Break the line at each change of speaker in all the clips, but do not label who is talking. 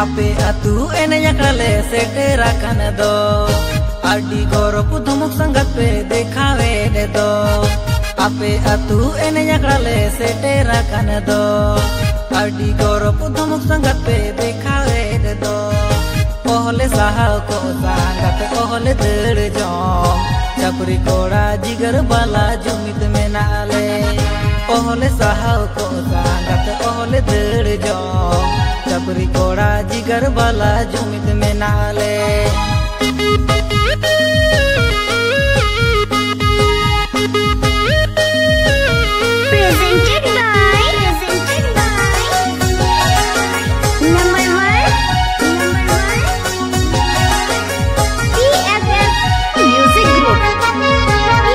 Ape atu ene yakale setera kan do Adi gorop dhumuk sangat pe dekhawe de do Ape atu ene yakale setera kan do Adi gorop dhumuk sangat pe dekhawe de do Ohle sahau ko sangat ohle dad jom Chapri koda jigar bala jumit mein naale Ohle sahau ko sangat ohle dad jom Chapri koda jigar bala jumit mein naale
Presented by number one EFF Music Group.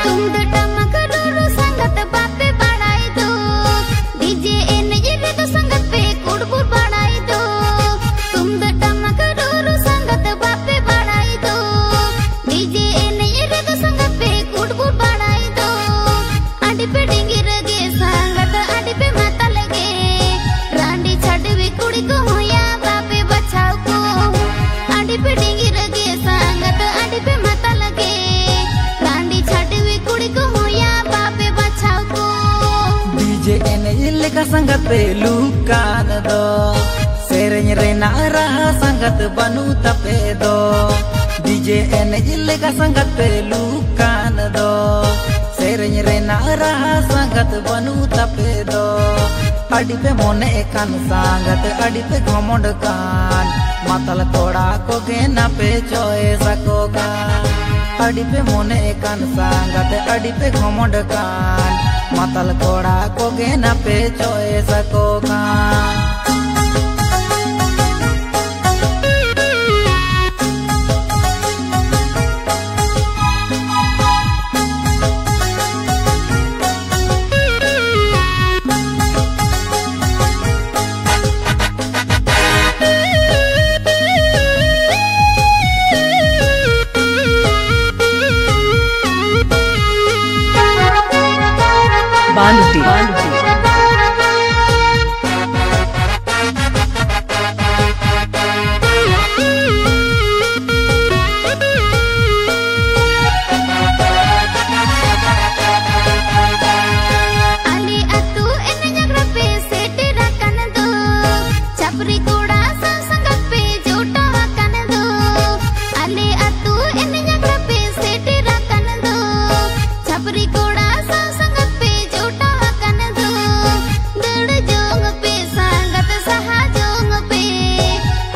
तुम तो टमक रोरो संगत बापे बढ़ाई दो DJ energy रे तो संगत पे कुड़बुड़ बढ़ाई दो तुम तो टमक रोरो संगत बापे बढ़ाई दो डीजे एनर्जी रे तो संगत पे कुड़बुड़ बढ़ाई दो आड़ी पे डिंगी रगे संगत आड़ी पे माता लगे रांडी छड़वी कुड़ी को होया बापे बचाओ को आड़ी पे डिंगी रगे संगत आड़ी पे माता लगे रांडी छड़वी कुड़ी को होया बापे बचाओ को
DJ ene leka sangat pe lukan do Serenya rena raha sangat banu tape do DJ ene leka sangat pe lukan do Serenya rena raha sangat banu tape do Adi pe mone kan sangat adi pe ghomond kan Matal koda ko gena pe choe sakoga Adi pe mone kan sangat adi pe ghomond kan Matal koda ko gena pe choe sakoga
Banuti.
Ali atu ene jagra pe setera kan do chapri koda sangat pe jota kan do Ali atu ene jagra pe setera kan do chapri koda sangat pe jota kan do dad jong pe sangat saha jong pe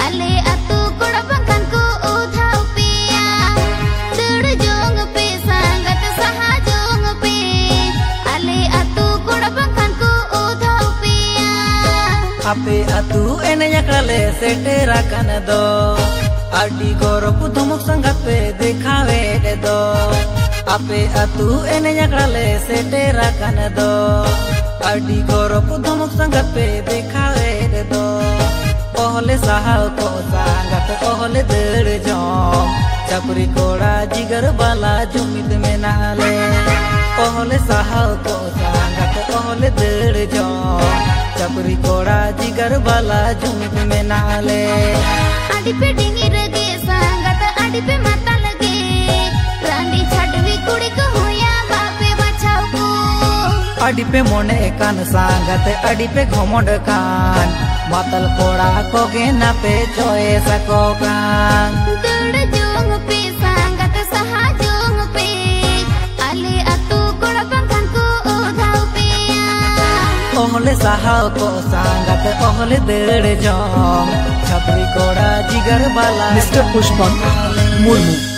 Ali atu koda bangkan ko udhau pe dad jong pe sangat saha jong pe Ali atu koda bangkan ko udhau pe
Ape atu ene yakale setera kan do Adi gorop dhumuk sangat pe dekhawe de do Ape atu ene yakale setera kan do Adi gorop dhumuk sangat pe dekhawe de do Ohle sahau ko sangat ohle dad jom Chapri koda jigar bala jumit mein naale Ohle sahau ko sangat ohle dad jom Chapri koda jigar bala jumit mein naale
आड़ी पे dinghy रगे संगत आड़ी पे माता लगे रानी छड़वी कुड़ी को होया बापे बचाओ को
Adi pe mone kan sangat adi pe ghomond kan Matal koda ko gena pe choe sakoga
दड़ जोंग पे संगत सहा जोंग पे आले अतु कोड़ा बंधन को उधाव पे
Ohle sahau ko sangat ohle dad jom Chapri koda jigar bala
Mr. Pushpan Murmu.